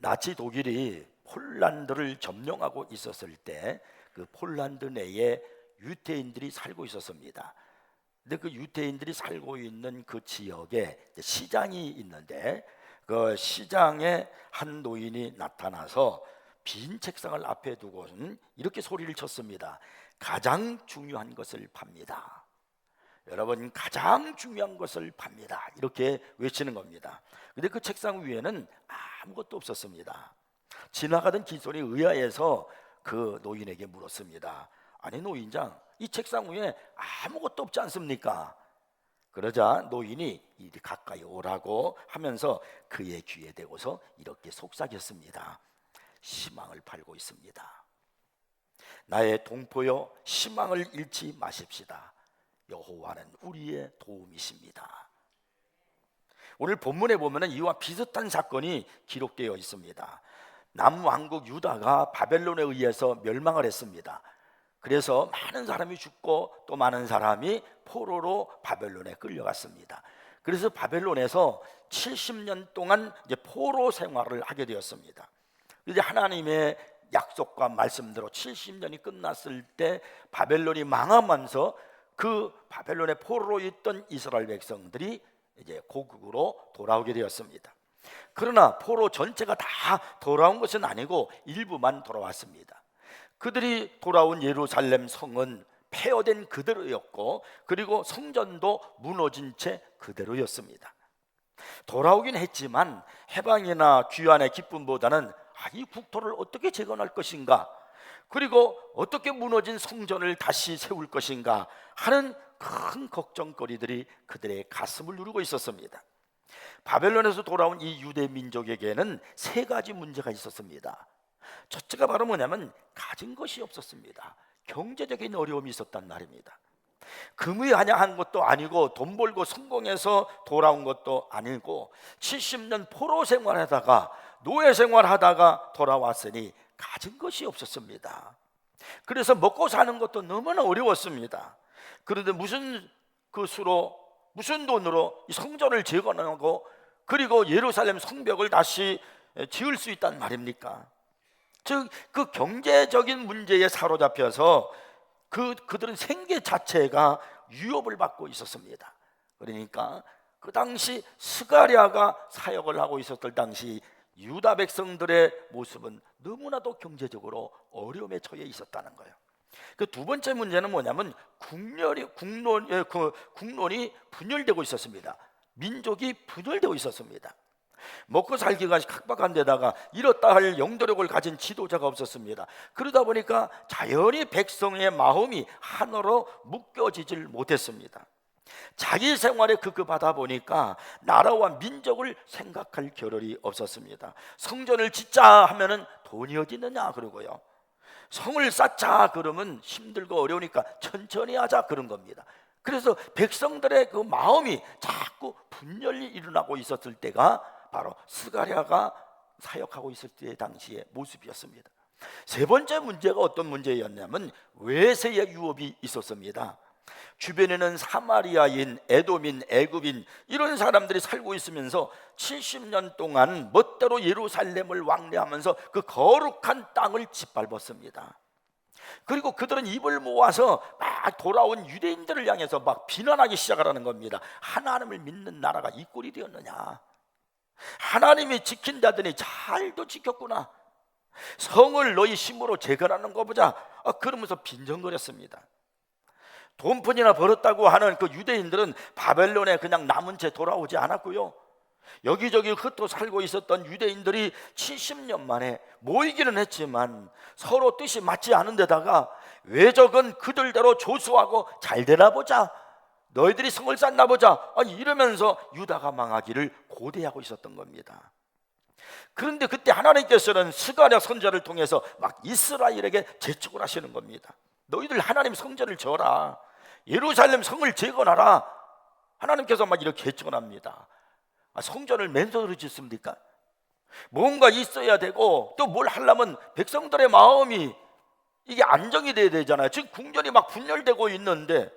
나치 독일이 폴란드를 점령하고 있었을 때 그 폴란드 내에 유태인들이 살고 있었습니다. 근데 그 유태인들이 살고 있는 그 지역에 시장이 있는데 그 시장에 한 노인이 나타나서 빈 책상을 앞에 두고는 이렇게 소리를 쳤습니다. 가장 중요한 것을 팝니다. 여러분, 가장 중요한 것을 팝니다. 이렇게 외치는 겁니다. 근데 그 책상 위에는 아무것도 없었습니다. 지나가던 기손이 의아해서 그 노인에게 물었습니다. 아니 노인장, 이 책상 위에 아무것도 없지 않습니까? 그러자 노인이 이리 가까이 오라고 하면서 그의 귀에 대고서 이렇게 속삭였습니다. 희망을 팔고 있습니다. 나의 동포여, 희망을 잃지 마십시다. 여호와는 우리의 도움이십니다. 오늘 본문에 보면 이와 비슷한 사건이 기록되어 있습니다. 남왕국 유다가 바벨론에 의해서 멸망을 했습니다. 그래서 많은 사람이 죽고 또 많은 사람이 포로로 바벨론에 끌려갔습니다. 그래서 바벨론에서 70년 동안 이제 포로 생활을 하게 되었습니다. 이제 하나님의 약속과 말씀대로 70년이 끝났을 때 바벨론이 망하면서 그 바벨론의 포로로 있던 이스라엘 백성들이 이제 고국으로 돌아오게 되었습니다. 그러나 포로 전체가 다 돌아온 것은 아니고 일부만 돌아왔습니다. 그들이 돌아온 예루살렘 성은 폐허된 그대로였고 그리고 성전도 무너진 채 그대로였습니다. 돌아오긴 했지만 해방이나 귀환의 기쁨보다는 이 국토를 어떻게 재건할 것인가, 그리고 어떻게 무너진 성전을 다시 세울 것인가 하는 큰 걱정거리들이 그들의 가슴을 누르고 있었습니다. 바벨론에서 돌아온 이 유대 민족에게는 세 가지 문제가 있었습니다. 첫째가 바로 뭐냐면 가진 것이 없었습니다. 경제적인 어려움이 있었단 말입니다. 금이 한양한 것도 아니고 돈 벌고 성공해서 돌아온 것도 아니고 70년 포로 생활하다가 노예 생활하다가 돌아왔으니 가진 것이 없었습니다. 그래서 먹고 사는 것도 너무나 어려웠습니다. 그런데 무슨 그 수로, 무슨 돈으로 이 성전을 재건하고 그리고 예루살렘 성벽을 다시 지을 수 있단 말입니까? 즉 그 경제적인 문제에 사로잡혀서 그들은 생계 자체가 위협을 받고 있었습니다. 그러니까 그 당시 스가랴가 사역을 하고 있었을 당시 유다 백성들의 모습은 너무나도 경제적으로 어려움에 처해 있었다는 거예요. 그 두 번째 문제는 뭐냐면 국론이 분열되고 있었습니다. 민족이 분열되고 있었습니다. 먹고 살기가 각박한 데다가 이렇다 할 영도력을 가진 지도자가 없었습니다. 그러다 보니까 자연히 백성의 마음이 하나로 묶여지질 못했습니다. 자기 생활에 급급하다 보니까 나라와 민족을 생각할 겨를이 없었습니다. 성전을 짓자 하면은 돈이 어디 있느냐 그러고요, 성을 쌓자 그러면 힘들고 어려우니까 천천히 하자 그런 겁니다. 그래서 백성들의 그 마음이 자꾸 분열이 일어나고 있었을 때가 바로 스가랴가 사역하고 있을 때 당시의 모습이었습니다. 세 번째 문제가 어떤 문제였냐면 외세의 유업이 있었습니다. 주변에는 사마리아인, 에돔인, 애굽인 이런 사람들이 살고 있으면서 70년 동안 멋대로 예루살렘을 왕래하면서 그 거룩한 땅을 짓밟았습니다. 그리고 그들은 입을 모아서 막 돌아온 유대인들을 향해서 막 비난하기 시작하라는 겁니다. 하나님을 믿는 나라가 이 꼴이 되었느냐, 하나님이 지킨다더니 잘도 지켰구나, 성을 너희 힘으로 재건하는 거 보자, 그러면서 빈정거렸습니다. 돈푼이나 벌었다고 하는 그 유대인들은 바벨론에 그냥 남은 채 돌아오지 않았고요, 여기저기 흩어 살고 있었던 유대인들이 70년 만에 모이기는 했지만 서로 뜻이 맞지 않은 데다가 외적은 그들대로 조수하고 잘 되나 보자, 너희들이 성을 쌓나 보자 이러면서 유다가 망하기를 고대하고 있었던 겁니다. 그런데 그때 하나님께서는 스가랴 선지자를 통해서 막 이스라엘에게 재촉을 하시는 겁니다. 너희들 하나님 성전을 지어라, 예루살렘 성을 재건하라. 하나님께서 막 이렇게 재촉을 합니다. 성전을 맨손으로 짓습니까? 뭔가 있어야 되고 또 뭘 하려면 백성들의 마음이 이게 안정이 돼야 되잖아요. 지금 궁전이 막 분열되고 있는데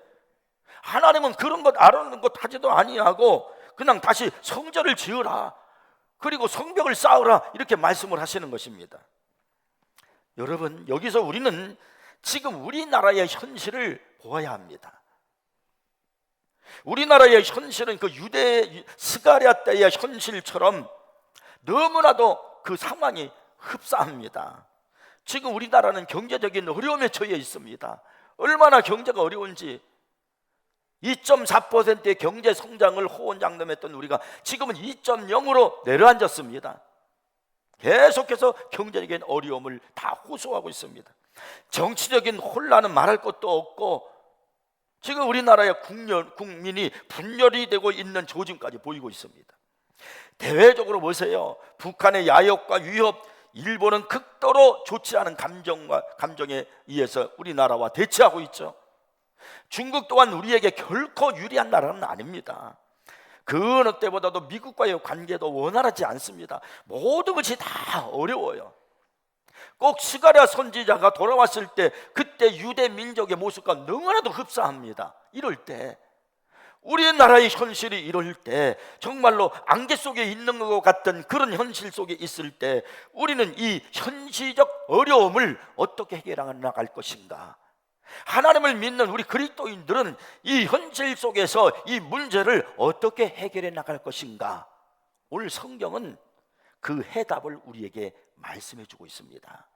하나님은 그런 것 알아는 것 하지도 아니하고 그냥 다시 성전을 지으라, 그리고 성벽을 쌓으라 이렇게 말씀을 하시는 것입니다. 여러분, 여기서 우리는 지금 우리나라의 현실을 보아야 합니다. 우리나라의 현실은 그 유대 스가랴 때의 현실처럼 너무나도 그 상황이 흡사합니다. 지금 우리나라는 경제적인 어려움에 처해 있습니다. 얼마나 경제가 어려운지, 2.4%의 경제 성장을 호언장담했던 우리가 지금은 2.0으로 내려앉았습니다. 계속해서 경제적인 어려움을 다 호소하고 있습니다. 정치적인 혼란은 말할 것도 없고, 지금 우리나라의 국민이 분열이 되고 있는 조짐까지 보이고 있습니다. 대외적으로 보세요. 북한의 야욕과 위협, 일본은 극도로 좋지 않은 감정에 의해서 우리나라와 대치하고 있죠. 중국 또한 우리에게 결코 유리한 나라는 아닙니다. 그 어느 때보다도 미국과의 관계도 원활하지 않습니다. 모든 것이 다 어려워요. 꼭 스가랴 선지자가 돌아왔을 때 그때 유대 민족의 모습과 너무나도 흡사합니다. 이럴 때, 우리나라의 현실이 이럴 때, 정말로 안개 속에 있는 것 같던 그런 현실 속에 있을 때 우리는 이 현실적 어려움을 어떻게 해결해 나갈 것인가? 하나님을 믿는 우리 그리스도인들은 이 현실 속에서 이 문제를 어떻게 해결해 나갈 것인가? 오늘 성경은 그 해답을 우리에게 말씀해 주고 있습니다.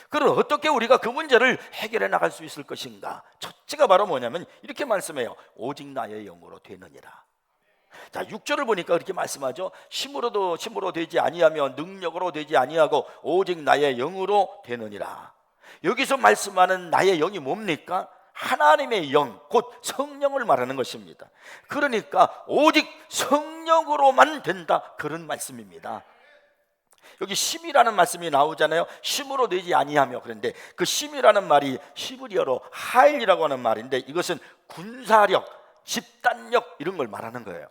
그럼 어떻게 우리가 그 문제를 해결해 나갈 수 있을 것인가? 첫째가 바로 뭐냐면 이렇게 말씀해요. 오직 나의 영으로 되느니라. 자, 6절을 보니까 그렇게 말씀하죠. 힘으로 되지 아니하며 능력으로 되지 아니하고 오직 나의 영으로 되느니라. 여기서 말씀하는 나의 영이 뭡니까? 하나님의 영, 곧 성령을 말하는 것입니다. 그러니까 오직 성령으로만 된다, 그런 말씀입니다. 여기 심이라는 말씀이 나오잖아요. 심으로 되지 아니하며. 그런데 그 심이라는 말이 히브리어로 하일이라고 하는 말인데, 이것은 군사력, 집단력 이런 걸 말하는 거예요.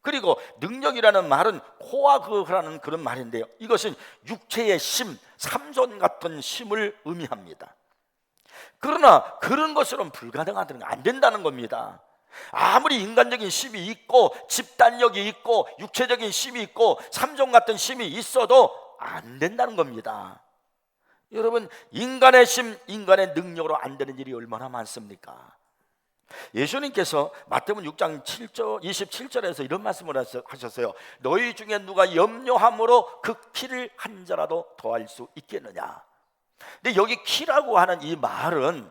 그리고 능력이라는 말은 코아그라는 그런 말인데요, 이것은 육체의 심, 삼손 같은 심을 의미합니다. 그러나 그런 것으로는 불가능하다는, 안 된다는 겁니다. 아무리 인간적인 심이 있고 집단력이 있고 육체적인 심이 있고 삼손 같은 심이 있어도 안 된다는 겁니다. 여러분, 인간의 심, 인간의 능력으로 안 되는 일이 얼마나 많습니까? 예수님께서 마태복음 6장 27절에서 이런 말씀을 하셨어요. 너희 중에 누가 염려함으로 그 키를 한 자라도 더할 수 있겠느냐? 근데 여기 키라고 하는 이 말은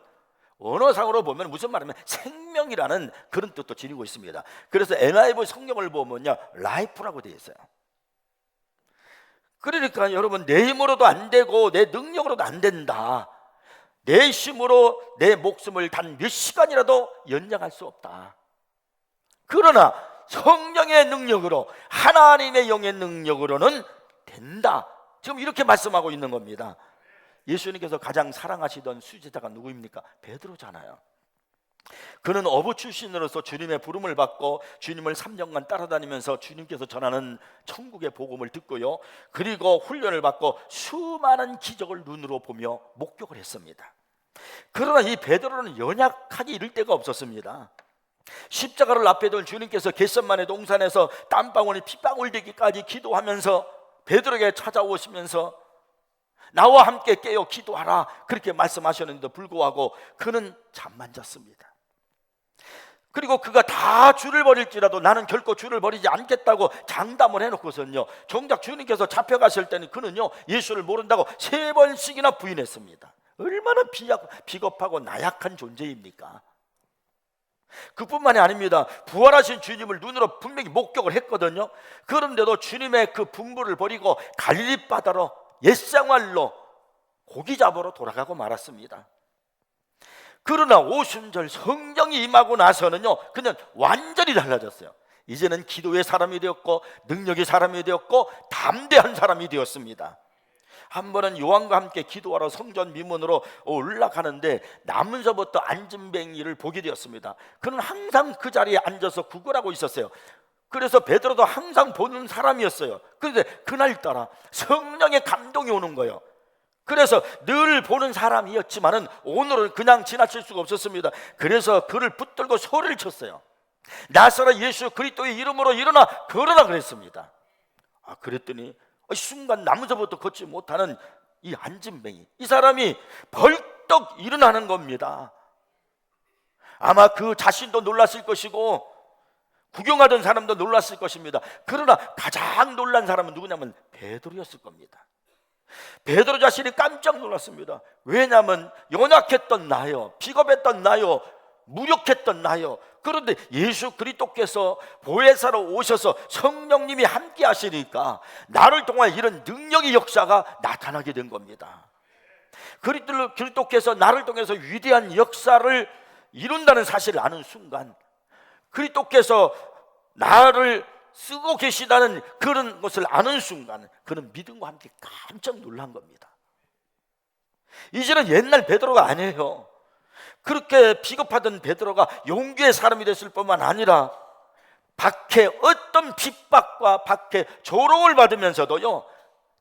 언어상으로 보면 무슨 말이냐면 생명이라는 그런 뜻도 지니고 있습니다. 그래서 NIV 성경을 보면요, 라이프라고 되어 있어요. 그러니까 여러분, 내 힘으로도 안 되고 내 능력으로도 안 된다. 내 힘으로 내 목숨을 단 몇 시간이라도 연장할 수 없다. 그러나 성령의 능력으로, 하나님의 영의 능력으로는 된다. 지금 이렇게 말씀하고 있는 겁니다. 예수님께서 가장 사랑하시던 수제자가 누구입니까? 베드로잖아요. 그는 어부 출신으로서 주님의 부름을 받고 주님을 3년간 따라다니면서 주님께서 전하는 천국의 복음을 듣고요, 그리고 훈련을 받고 수많은 기적을 눈으로 보며 목격을 했습니다. 그러나 이 베드로는 연약하기 이를 데가 없었습니다. 십자가를 앞에 둔 주님께서 겟세마네 동산에서 땀방울이 핏방울 되기까지 기도하면서 베드로에게 찾아오시면서 나와 함께 깨어 기도하라 그렇게 말씀하셨는데도 불구하고 그는 잠만 잤습니다. 그리고 그가 다 줄을 버릴지라도 나는 결코 줄을 버리지 않겠다고 장담을 해놓고서는요, 정작 주님께서 잡혀가실 때는 그는요, 예수를 모른다고 3번씩이나 부인했습니다. 얼마나 비겁하고 나약한 존재입니까? 그뿐만이 아닙니다. 부활하신 주님을 눈으로 분명히 목격을 했거든요. 그런데도 주님의 그 분부를 버리고 갈릴리 바다로 옛생활로 고기 잡으러 돌아가고 말았습니다. 그러나 오순절 성령이 임하고 나서는요, 그냥 완전히 달라졌어요. 이제는 기도의 사람이 되었고 능력의 사람이 되었고 담대한 사람이 되었습니다. 한 번은 요한과 함께 기도하러 성전 미문으로 올라가는데 나문서부터 앉은뱅이를 보게 되었습니다. 그는 항상 그 자리에 앉아서 구걸하고 있었어요. 그래서 베드로도 항상 보는 사람이었어요. 그런데 그날따라 성령의 감동이 오는 거예요. 그래서 늘 보는 사람이었지만은 오늘은 그냥 지나칠 수가 없었습니다. 그래서 그를 붙들고 소리를 쳤어요. 나사렛 예수 그리스도의 이름으로 일어나 걸으라 그랬습니다. 그랬더니 순간 나무서부터 걷지 못하는 이 안진뱅이, 이 사람이 벌떡 일어나는 겁니다. 아마 그 자신도 놀랐을 것이고 구경하던 사람도 놀랐을 것입니다. 그러나 가장 놀란 사람은 누구냐면 베드로였을 겁니다. 베드로 자신이 깜짝 놀랐습니다. 왜냐하면 연약했던 나요, 비겁했던 나요, 무력했던 나요. 그런데 예수 그리스도께서 보혜사로 오셔서 성령님이 함께 하시니까 나를 통한 이런 능력의 역사가 나타나게 된 겁니다. 그리스도께서 나를 통해서 위대한 역사를 이룬다는 사실을 아는 순간, 그리스도께서 나를 쓰고 계시다는 그런 것을 아는 순간, 그는 믿음과 함께 깜짝 놀란 겁니다. 이제는 옛날 베드로가 아니에요. 그렇게 비겁하던 베드로가 용기의 사람이 됐을 뿐만 아니라 밖에 어떤 핍박과 밖에 조롱을 받으면서도요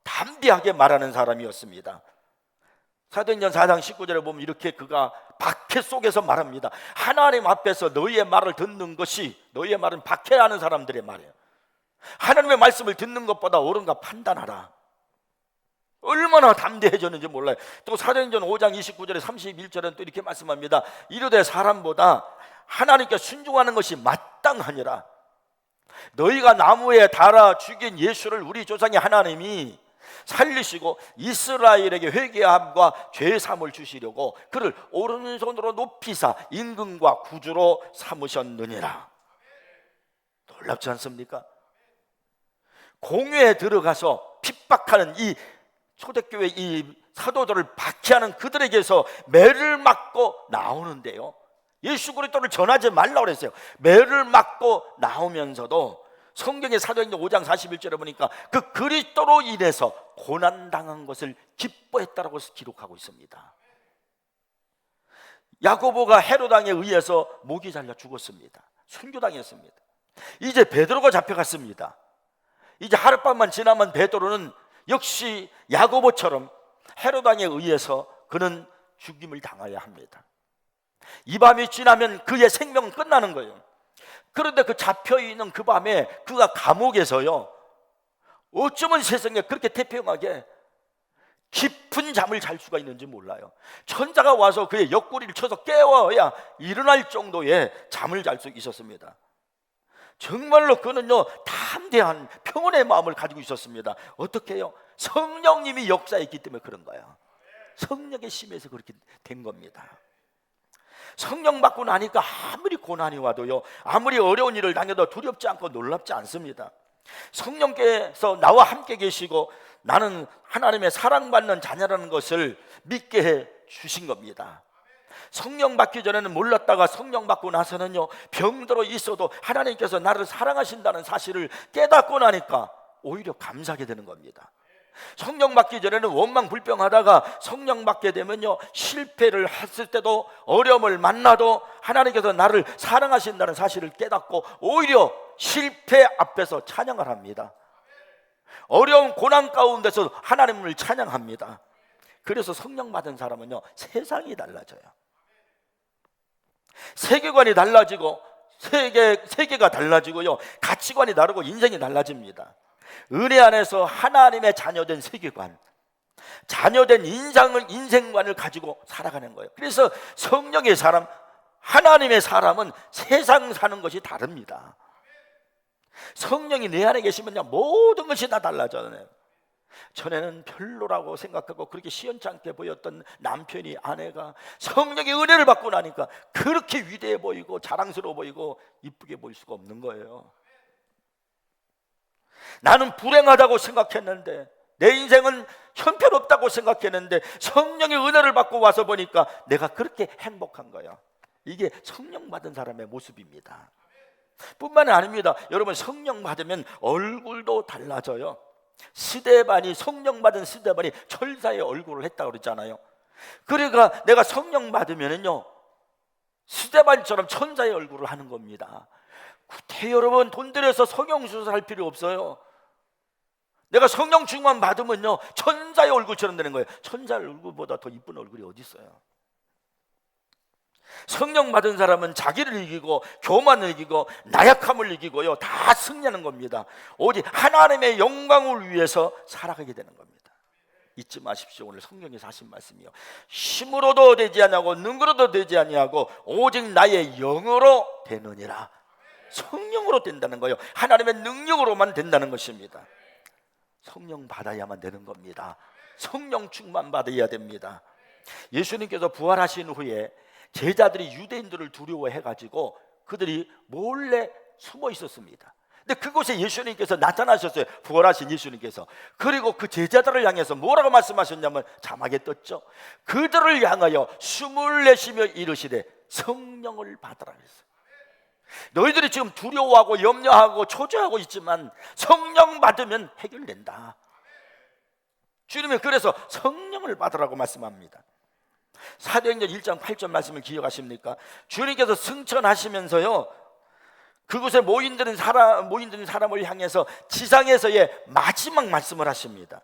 담대하게 말하는 사람이었습니다. 사도행전 4장 19절에 보면 이렇게 그가 박해 속에서 말합니다. 하나님 앞에서 너희의 말을 듣는 것이, 너희의 말은 박해하는 사람들의 말이에요. 하나님의 말씀을 듣는 것보다 옳은가 판단하라. 얼마나 담대해졌는지 몰라요. 또 사도행전 5장 29절에 31절에는 또 이렇게 말씀합니다. 이르되 사람보다 하나님께 순종하는 것이 마땅하니라. 너희가 나무에 달아 죽인 예수를 우리 조상의 하나님이 살리시고 이스라엘에게 회개함과 죄사함을 주시려고 그를 오른손으로 높이사 임금과 구주로 삼으셨느니라. 놀랍지 않습니까? 공회에 들어가서 핍박하는 이 초대교회 이 사도들을 박해하는 그들에게서 매를 맞고 나오는데요, 예수 그리스도를 전하지 말라고 그랬어요. 매를 맞고 나오면서도 성경의 사도행전 5장 41절에 보니까 그 그리스도로 인해서 고난당한 것을 기뻐했다라고 기록하고 있습니다. 야고보가 헤로당에 의해서 목이 잘려 죽었습니다. 순교당했습니다. 이제 베드로가 잡혀갔습니다. 이제 하룻밤만 지나면 베드로는 역시 야고보처럼 헤로당에 의해서 그는 죽임을 당해야 합니다. 이 밤이 지나면 그의 생명은 끝나는 거예요. 그런데 그 잡혀있는 그 밤에 그가 감옥에서요, 어쩌면 세상에 그렇게 태평하게 깊은 잠을 잘 수가 있는지 몰라요. 천사가 와서 그의 옆구리를 쳐서 깨워야 일어날 정도의 잠을 잘 수 있었습니다. 정말로 그는요 담대한 평온의 마음을 가지고 있었습니다. 어떻게 해요? 성령님이 역사했기 때문에 그런 거예요. 성령의 심에서 그렇게 된 겁니다. 성령 받고 나니까 아무리 고난이 와도요, 아무리 어려운 일을 당해도 두렵지 않고 놀랍지 않습니다. 성령께서 나와 함께 계시고 나는 하나님의 사랑받는 자녀라는 것을 믿게 해 주신 겁니다. 성령 받기 전에는 몰랐다가 성령 받고 나서는요, 병들어 있어도 하나님께서 나를 사랑하신다는 사실을 깨닫고 나니까 오히려 감사하게 되는 겁니다. 성령 받기 전에는 원망불평하다가 성령 받게 되면요, 실패를 했을 때도 어려움을 만나도 하나님께서 나를 사랑하신다는 사실을 깨닫고 오히려 실패 앞에서 찬양을 합니다. 어려운 고난 가운데서 하나님을 찬양합니다. 그래서 성령 받은 사람은요 세상이 달라져요. 세계관이 달라지고 세계가 달라지고요, 가치관이 다르고 인생이 달라집니다. 은혜 안에서 하나님의 자녀된 세계관, 자녀된 인생관을 가지고 살아가는 거예요. 그래서 성령의 사람, 하나님의 사람은 세상 사는 것이 다릅니다. 성령이 내 안에 계시면요 모든 것이 다 달라져요. 전에는 별로라고 생각하고 그렇게 시원찮게 보였던 남편이, 아내가 성령의 은혜를 받고 나니까 그렇게 위대해 보이고 자랑스러워 보이고 이쁘게 보일 수가 없는 거예요. 나는 불행하다고 생각했는데, 내 인생은 형편없다고 생각했는데 성령의 은혜를 받고 와서 보니까 내가 그렇게 행복한 거예요. 이게 성령 받은 사람의 모습입니다. 뿐만이 아닙니다. 여러분, 성령 받으면 얼굴도 달라져요. 스데반이, 성령 받은 스데반이 천사의 얼굴을 했다고 그랬잖아요. 그러니까 내가 성령 받으면은요 스데반처럼 천사의 얼굴을 하는 겁니다. 그때 여러분 돈 들여서 성형수술 할 필요 없어요. 내가 성령 충만 받으면요 천사의 얼굴처럼 되는 거예요. 천사의 얼굴보다 더 이쁜 얼굴이 어디 있어요? 성령 받은 사람은 자기를 이기고 교만을 이기고 나약함을 이기고요, 다 승리하는 겁니다. 오직 하나님의 영광을 위해서 살아가게 되는 겁니다. 잊지 마십시오. 오늘 성령에서 하신 말씀이요, 힘으로도 되지 아니하고 능으로도 되지 아니하고 오직 나의 영으로 되느니라. 성령으로 된다는 거예요. 하나님의 능력으로만 된다는 것입니다. 성령 받아야만 되는 겁니다. 성령 충만 받아야 됩니다. 예수님께서 부활하신 후에 제자들이 유대인들을 두려워해가지고 그들이 몰래 숨어 있었습니다. 근데 그곳에 예수님께서 나타나셨어요. 부활하신 예수님께서. 그리고 그 제자들을 향해서 뭐라고 말씀하셨냐면, 자막에 떴죠. 그들을 향하여 숨을 내쉬며 이르시되 성령을 받으라 그랬어요. 너희들이 지금 두려워하고 염려하고 초조하고 있지만 성령 받으면 해결된다. 주님이 그래서 성령을 받으라고 말씀합니다. 사도행전 1장 8절 말씀을 기억하십니까? 주님께서 승천하시면서요, 그곳에 모인들은 사람을 향해서 지상에서의 마지막 말씀을 하십니다.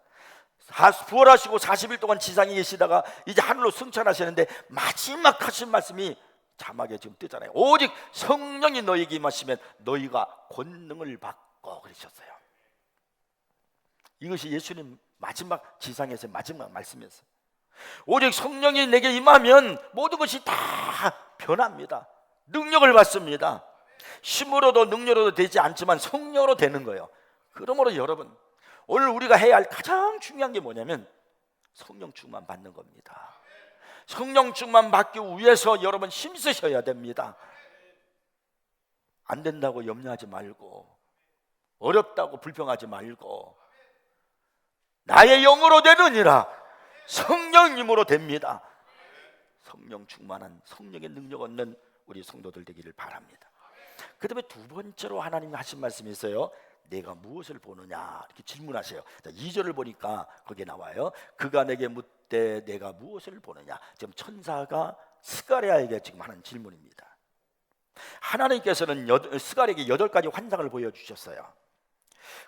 부활하시고 40일 동안 지상에 계시다가 이제 하늘로 승천하시는데 마지막 하신 말씀이 자막에 지금 뜨잖아요. 오직 성령이 너희에게 임하시면 너희가 권능을 받고 그러셨어요. 이것이 예수님 마지막 지상에서의 마지막 말씀이었어요. 오직 성령이 내게 임하면 모든 것이 다 변합니다. 능력을 받습니다. 힘으로도 능력으로도 되지 않지만 성령으로 되는 거예요. 그러므로 여러분, 오늘 우리가 해야 할 가장 중요한 게 뭐냐면 성령 충만 받는 겁니다. 성령 충만 받기 위해서 여러분 힘쓰셔야 됩니다. 안 된다고 염려하지 말고, 어렵다고 불평하지 말고, 나의 영으로 되느니라. 성령님으로 됩니다. 성령 충만한, 성령의 능력 얻는 우리 성도들 되기를 바랍니다. 그 다음에 두 번째로 하나님이 하신 말씀이 있어요. 내가 무엇을 보느냐 이렇게 질문하세요. 2절을 보니까 거기에 나와요. 그가 내게 묻되 내가 무엇을 보느냐. 지금 천사가 스가랴에게 지금 하는 질문입니다. 하나님께서는 스가랴에게 8가지 환상을 보여주셨어요.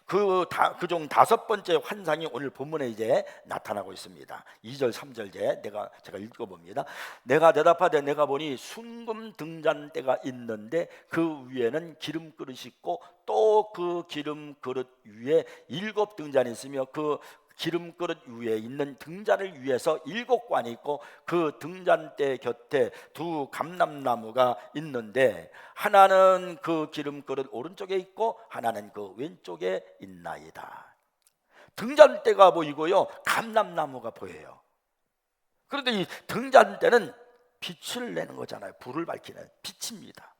그중 5번째 환상이 오늘 본문에 이제 나타나고 있습니다. 2절 3절제 제가 읽어봅니다. 내가 대답하되 내가 보니 순금 등잔대가 있는데 그 위에는 기름 그릇이 있고 또 그 기름 그릇 위에 7 등잔이 있으며 그 기름 그릇 위에 있는 등잔을 위에서 7관이 있고 그 등잔대 곁에 2 감람나무가 있는데 하나는 그 기름 그릇 오른쪽에 있고 하나는 그 왼쪽에 있나이다. 등잔대가 보이고요, 감람나무가 보여요. 그런데 이 등잔대는 빛을 내는 거잖아요. 불을 밝히는 빛입니다.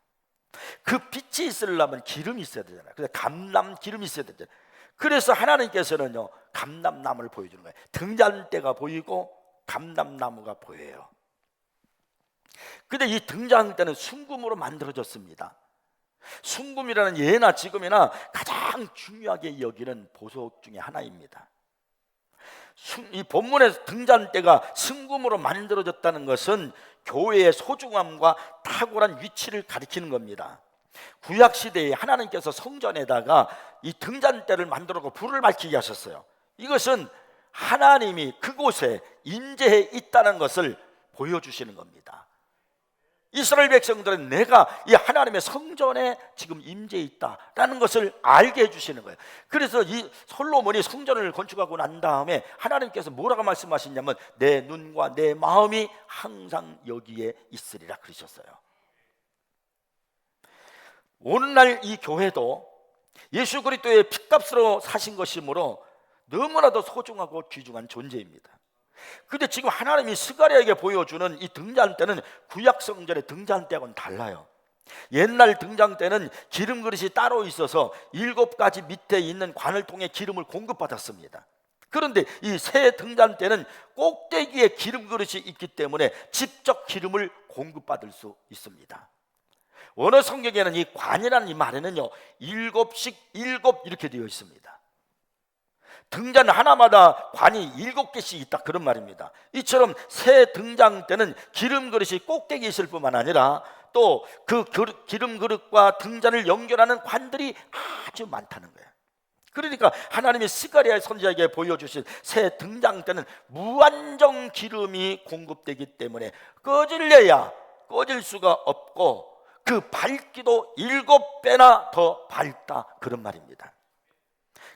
그 빛이 있으려면 기름이 있어야 되잖아요. 그래서 감람 기름이 있어야 되잖아요. 그래서 하나님께서는요, 감람나무를 보여주는 거예요. 등잔대가 보이고 감람나무가 보여요. 근데 이 등잔대는 순금으로 만들어졌습니다. 순금이라는 예나 지금이나 가장 중요하게 여기는 보석 중에 하나입니다. 이 본문의 등잔대가 순금으로 만들어졌다는 것은 교회의 소중함과 탁월한 위치를 가리키는 겁니다. 구약시대에 하나님께서 성전에다가 이 등잔대를 만들고 불을 밝히게 하셨어요. 이것은 하나님이 그곳에 임재해 있다는 것을 보여주시는 겁니다. 이스라엘 백성들은 내가 이 하나님의 성전에 지금 임재해 있다라는 것을 알게 해주시는 거예요. 그래서 이 솔로몬이 성전을 건축하고 난 다음에 하나님께서 뭐라고 말씀하시냐면 내 눈과 내 마음이 항상 여기에 있으리라 그러셨어요. 오늘날 이 교회도 예수 그리스도의 핏값으로 사신 것이므로 너무나도 소중하고 귀중한 존재입니다. 근데 지금 하나님이 스가랴에게 보여주는 이 등잔대는 구약 성전의 등잔대하고는 달라요. 옛날 등잔대는 기름 그릇이 따로 있어서 7가지 밑에 있는 관을 통해 기름을 공급받았습니다. 그런데 이 새 등잔대는 꼭대기에 기름 그릇이 있기 때문에 직접 기름을 공급받을 수 있습니다. 원어 성경에는 이 관이라는 이 말에는요 7씩 7 이렇게 되어 있습니다. 등잔 하나마다 관이 7개씩 있다 그런 말입니다. 이처럼 새 등잔대는 기름 그릇이 꼭대기에 있을 뿐만 아니라 또 그 기름 그릇과 등잔을 연결하는 관들이 아주 많다는 거예요. 그러니까 하나님이 스가랴 선지자에게 보여주신 새 등잔대는 무한정 기름이 공급되기 때문에 꺼질래야 꺼질 수가 없고 그 밝기도 7배나 더 밝다, 그런 말입니다.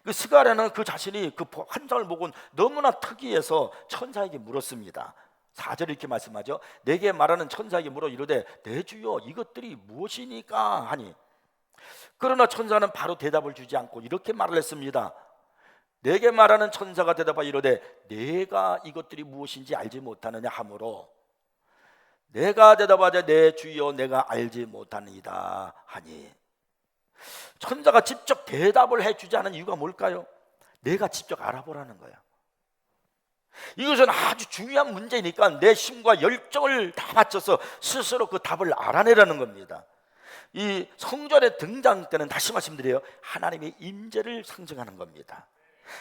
그 스가랴는 그 자신이 그 환상을 보고 너무나 특이해서 천사에게 물었습니다. 4절에 이렇게 말씀하죠. 내게 말하는 천사에게 물어 이르되 내 주여 이것들이 무엇이니까 하니, 그러나 천사는 바로 대답을 주지 않고 이렇게 말을 했습니다. 내게 말하는 천사가 대답하여 이르되 내가 이것들이 무엇인지 알지 못하느냐 하므로 내가 대답하되 내 주여 내가 알지 못하니이다 하니, 천사가 직접 대답을 해주지 않은 이유가 뭘까요? 내가 직접 알아보라는 거예요. 이것은 아주 중요한 문제니까 내 힘과 열정을 다 바쳐서 스스로 그 답을 알아내라는 겁니다. 이 성전의 등장 때는 다시 말씀드려요, 하나님의 임재를 상징하는 겁니다.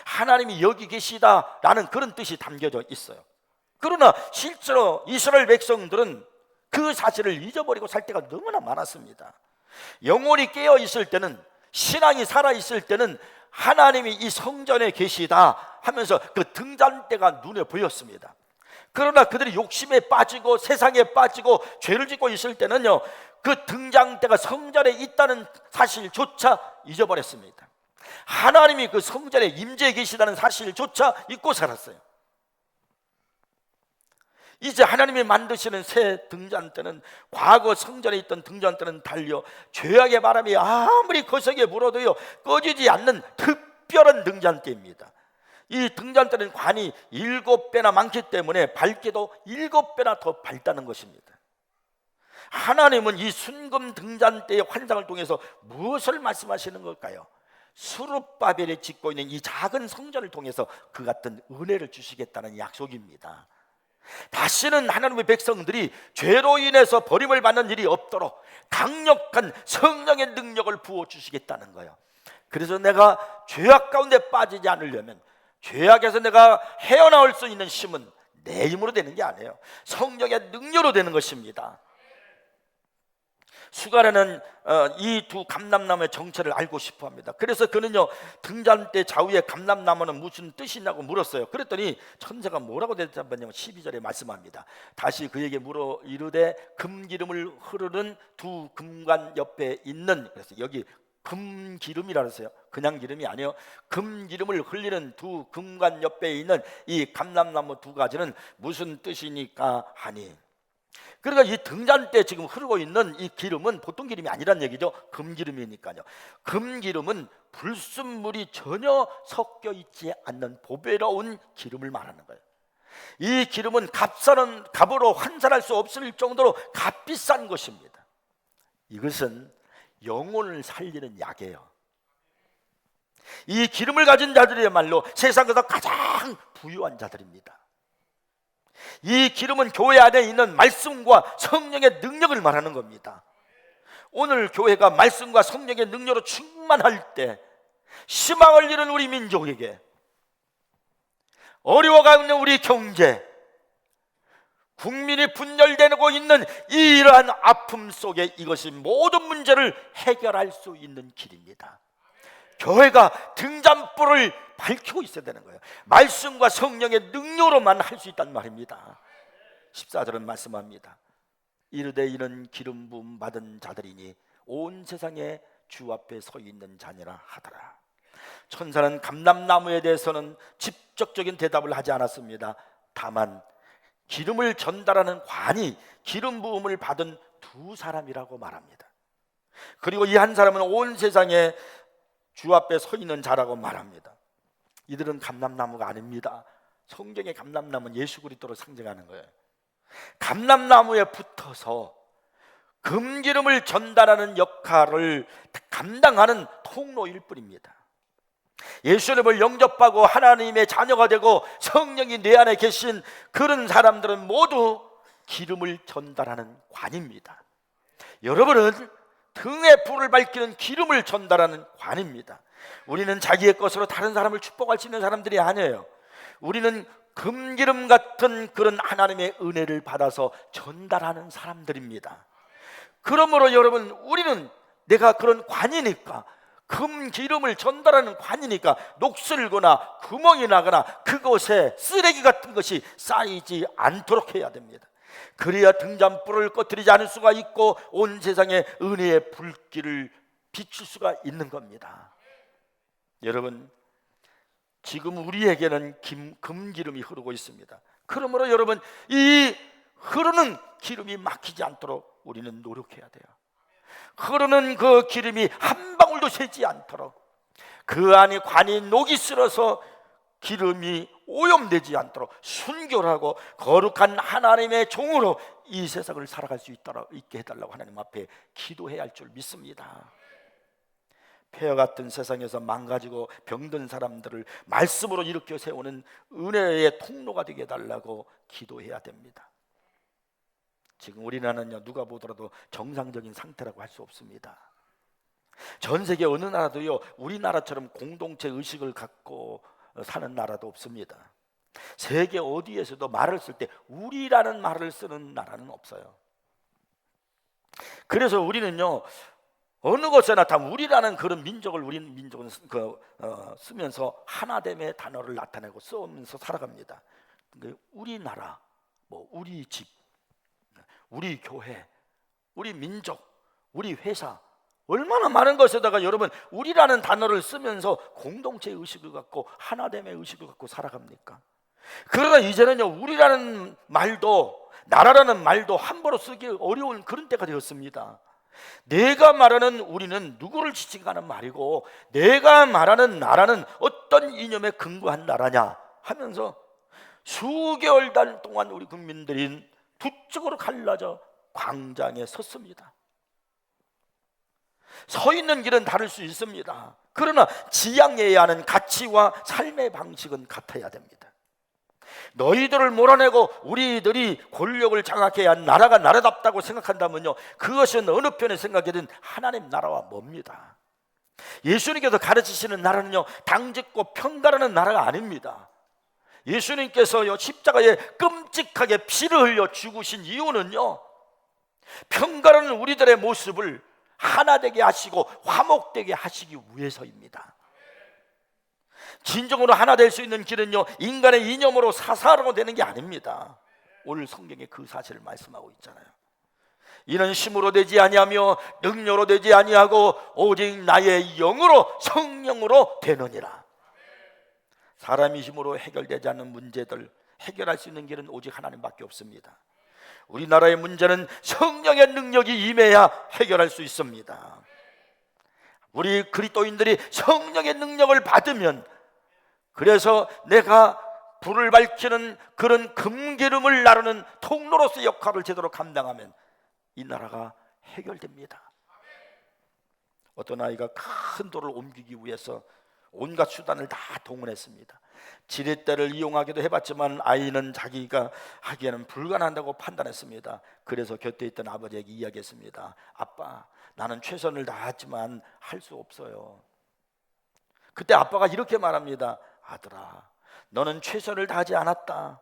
하나님이 여기 계시다라는 그런 뜻이 담겨져 있어요. 그러나 실제로 이스라엘 백성들은 그 사실을 잊어버리고 살 때가 너무나 많았습니다. 영혼이 깨어 있을 때는, 신앙이 살아 있을 때는 하나님이 이 성전에 계시다 하면서 그 등잔대가 눈에 보였습니다. 그러나 그들이 욕심에 빠지고 세상에 빠지고 죄를 짓고 있을 때는요, 그 등잔대가 성전에 있다는 사실조차 잊어버렸습니다. 하나님이 그 성전에 임재해 계시다는 사실조차 잊고 살았어요. 이제 하나님이 만드시는 새 등잔대는 과거 성전에 있던 등잔대는 달려 죄악의 바람이 아무리 거세게 불어도요 꺼지지 않는 특별한 등잔대입니다. 이 등잔대는 관이 7배나 많기 때문에 밝기도 7배나 더 밝다는 것입니다. 하나님은 이 순금 등잔대의 환상을 통해서 무엇을 말씀하시는 걸까요? 스룹바벨이 짓고 있는 이 작은 성전을 통해서 그 같은 은혜를 주시겠다는 약속입니다. 다시는 하나님의 백성들이 죄로 인해서 버림을 받는 일이 없도록 강력한 성령의 능력을 부어주시겠다는 거예요. 그래서 내가 죄악 가운데 빠지지 않으려면, 죄악에서 내가 헤어나올 수 있는 힘은 내 힘으로 되는 게 아니에요. 성령의 능력으로 되는 것입니다. 수가랴는 이 두 감람나무의 정체를 알고 싶어합니다. 그래서 그는요 등잔대 좌우에 감람나무는 무슨 뜻이냐고 물었어요. 그랬더니 천사가 뭐라고 대답했냐면 12절에 말씀합니다. 다시 그에게 물어 이르되 금기름을 흐르는 두 금관 옆에 있는, 그래서 여기 금기름이라 그랬어요. 그냥 기름이 아니에요. 금기름을 흘리는 두 금관 옆에 있는 이 감람나무 두 가지는 무슨 뜻이니까 하니, 그러니까 이 등잔대에 지금 흐르고 있는 이 기름은 보통 기름이 아니란 얘기죠. 금기름이니까요. 금기름은 불순물이 전혀 섞여 있지 않는 보배로운 기름을 말하는 거예요. 이 기름은 값으로 환산할 수 없을 정도로 값비싼 것입니다. 이것은 영혼을 살리는 약이에요. 이 기름을 가진 자들이야말로 세상에서 가장 부유한 자들입니다. 이 기름은 교회 안에 있는 말씀과 성령의 능력을 말하는 겁니다. 오늘 교회가 말씀과 성령의 능력으로 충만할 때 희망을 잃은 우리 민족에게, 어려워가는 우리 경제, 국민이 분열되고 있는 이러한 아픔 속에 이것이 모든 문제를 해결할 수 있는 길입니다. 교회가 등잔불을 밝히고 있어야 되는 거예요. 말씀과 성령의 능력으로만 할 수 있단 말입니다. 14절은 말씀합니다. 이르되 이는 기름 부음 받은 자들이니 온 세상에 주 앞에 서 있는 자니라 하더라. 천사는 감람나무에 대해서는 직접적인 대답을 하지 않았습니다. 다만 기름을 전달하는 관이 기름 부음을 받은 두 사람이라고 말합니다. 그리고 이 한 사람은 온 세상에 주 앞에 서 있는 자라고 말합니다. 이들은 감람나무가 아닙니다. 성경의 감람나무는 예수 그리스도를 상징하는 거예요. 감람나무에 붙어서 금기름을 전달하는 역할을 감당하는 통로일 뿐입니다. 예수님을 영접하고 하나님의 자녀가 되고 성령이 내 안에 계신 그런 사람들은 모두 기름을 전달하는 관입니다. 여러분은 등에 불을 밝히는 기름을 전달하는 관입니다. 우리는 자기의 것으로 다른 사람을 축복할 수 있는 사람들이 아니에요. 우리는 금기름 같은 그런 하나님의 은혜를 받아서 전달하는 사람들입니다. 그러므로 여러분, 우리는 내가 그런 관이니까, 금기름을 전달하는 관이니까 녹슬거나 구멍이 나거나 그곳에 쓰레기 같은 것이 쌓이지 않도록 해야 됩니다. 그래야 등잔불을 꺼뜨리지 않을 수가 있고 온 세상에 은혜의 불길을 비출 수가 있는 겁니다. 여러분, 지금 우리에게는 금기름이 흐르고 있습니다. 그러므로 여러분, 이 흐르는 기름이 막히지 않도록 우리는 노력해야 돼요. 흐르는 그 기름이 한 방울도 새지 않도록, 그 안에 관이 녹이 슬어서 기름이 오염되지 않도록 순결하고 거룩한 하나님의 종으로 이 세상을 살아갈 수 있게 해달라고 하나님 앞에 기도해야 할 줄 믿습니다. 폐허 같은 세상에서 망가지고 병든 사람들을 말씀으로 일으켜 세우는 은혜의 통로가 되게 해달라고 기도해야 됩니다. 지금 우리나라는요, 누가 보더라도 정상적인 상태라고 할 수 없습니다. 전 세계 어느 나라도요, 우리나라처럼 공동체 의식을 갖고 사는 나라도 없습니다. 세계 어디에서도 말을 쓸 때 우리라는 말을 쓰는 나라는 없어요. 그래서 우리는요, 어느 곳에나 다 우리라는 그런 민족을, 우리 민족은 쓰면서 하나됨의 단어를 나타내고 쓰면서 살아갑니다. 우리나라, 우리 집, 우리 교회, 우리 민족, 우리 회사, 얼마나 많은 것에다가 여러분 우리라는 단어를 쓰면서 공동체 의식을 갖고 하나됨의 의식을 갖고 살아갑니까? 그러나 이제는요, 우리라는 말도 나라라는 말도 함부로 쓰기 어려운 그런 때가 되었습니다. 내가 말하는 우리는 누구를 지칭하는 말이고, 내가 말하는 나라는 어떤 이념에 근거한 나라냐 하면서 수개월 동안 우리 국민들이 두 쪽으로 갈라져 광장에 섰습니다. 서 있는 길은 다를 수 있습니다. 그러나 지향해야 하는 가치와 삶의 방식은 같아야 됩니다. 너희들을 몰아내고 우리들이 권력을 장악해야 한 나라가 나라답다고 생각한다면요, 그것은 어느 편에 생각해든 하나님 나라와 멉니다. 예수님께서 가르치시는 나라는요, 당짓고 평가라는 나라가 아닙니다. 예수님께서요, 십자가에 끔찍하게 피를 흘려 죽으신 이유는요, 평가라는 우리들의 모습을 하나 되게 하시고 화목되게 하시기 위해서입니다. 진정으로 하나 될 수 있는 길은요, 인간의 이념으로 사사하고 되는 게 아닙니다. 오늘 성경에 그 사실을 말씀하고 있잖아요. 이는 힘으로 되지 아니하며 능력으로 되지 아니하고 오직 나의 영으로, 성령으로 되느니라. 사람이 힘으로 해결되지 않는 문제들 해결할 수 있는 길은 오직 하나님밖에 없습니다. 우리나라의 문제는 성령의 능력이 임해야 해결할 수 있습니다. 우리 그리스도인들이 성령의 능력을 받으면, 그래서 내가 불을 밝히는 그런 금기름을 나르는 통로로서의 역할을 제대로 감당하면 이 나라가 해결됩니다. 어떤 아이가 큰 돌을 옮기기 위해서 온갖 수단을 다 동원했습니다. 지렛대를 이용하기도 해봤지만 아이는 자기가 하기에는 불가능하다고 판단했습니다. 그래서 곁에 있던 아버지에게 이야기했습니다. 아빠, 나는 최선을 다했지만 할 수 없어요. 그때 아빠가 이렇게 말합니다. 아들아, 너는 최선을 다하지 않았다.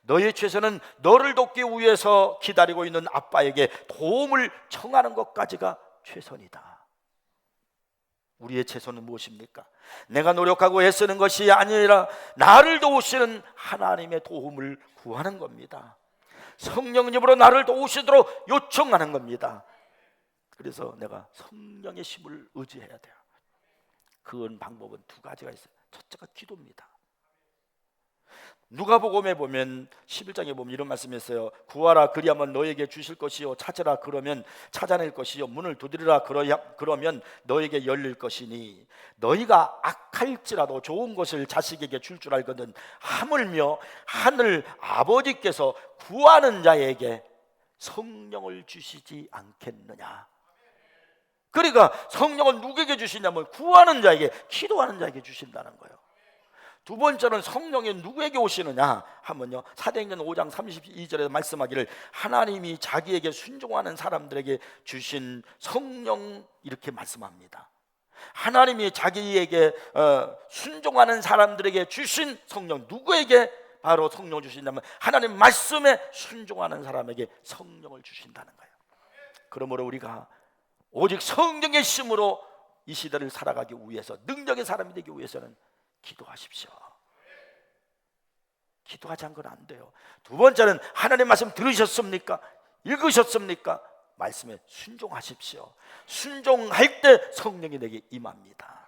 너의 최선은 너를 돕기 위해서 기다리고 있는 아빠에게 도움을 청하는 것까지가 최선이다. 우리의 최선은 무엇입니까? 내가 노력하고 애쓰는 것이 아니라 나를 도우시는 하나님의 도움을 구하는 겁니다. 성령님으로 나를 도우시도록 요청하는 겁니다. 그래서 내가 성령의 힘을 의지해야 돼요. 그 방법은 두 가지가 있어요. 첫째가 기도입니다. 누가복음에 보면 11장에 보면 이런 말씀이 있어요. 구하라 그리하면 너에게 주실 것이요, 찾으라 그러면 찾아낼 것이요, 문을 두드리라 그러면 너에게 열릴 것이니 너희가 악할지라도 좋은 것을 자식에게 줄 알거든 하물며 하늘 아버지께서 구하는 자에게 성령을 주시지 않겠느냐. 그러니까 성령을 누구에게 주시냐면 구하는 자에게, 기도하는 자에게 주신다는 거예요. 두 번째는 성령이 누구에게 오시느냐 하면요, 사도행전 5장 32절에 말씀하기를 하나님이 자기에게 순종하는 사람들에게 주신 성령, 이렇게 말씀합니다. 하나님이 자기에게 순종하는 사람들에게 주신 성령, 누구에게 바로 성령을 주신다면 하나님 말씀에 순종하는 사람에게 성령을 주신다는 거예요. 그러므로 우리가 오직 성령의 힘으로 이 시대를 살아가기 위해서, 능력의 사람이 되기 위해서는 기도하십시오. 기도하지 않고는 안 돼요. 두 번째는 하나님의 말씀 들으셨습니까? 읽으셨습니까? 말씀에 순종하십시오. 순종할 때 성령이 내게 임합니다.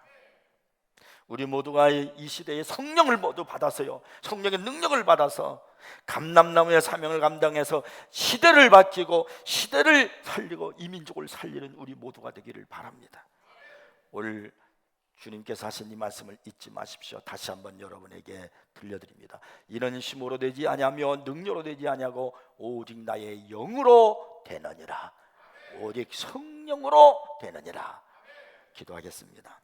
우리 모두가 이 시대에 성령을 모두 받아서요, 성령의 능력을 받아서 감람나무의 사명을 감당해서 시대를 바뀌고 시대를 살리고 이민족을 살리는 우리 모두가 되기를 바랍니다. 오늘 주님께서 하신 이 말씀을 잊지 마십시오. 다시 한번 여러분에게 들려드립니다. 이는 힘으로 되지 아니하며 능력으로 되지 아니하고 오직 나의 영으로 되느니라. 오직 성령으로 되느니라. 기도하겠습니다.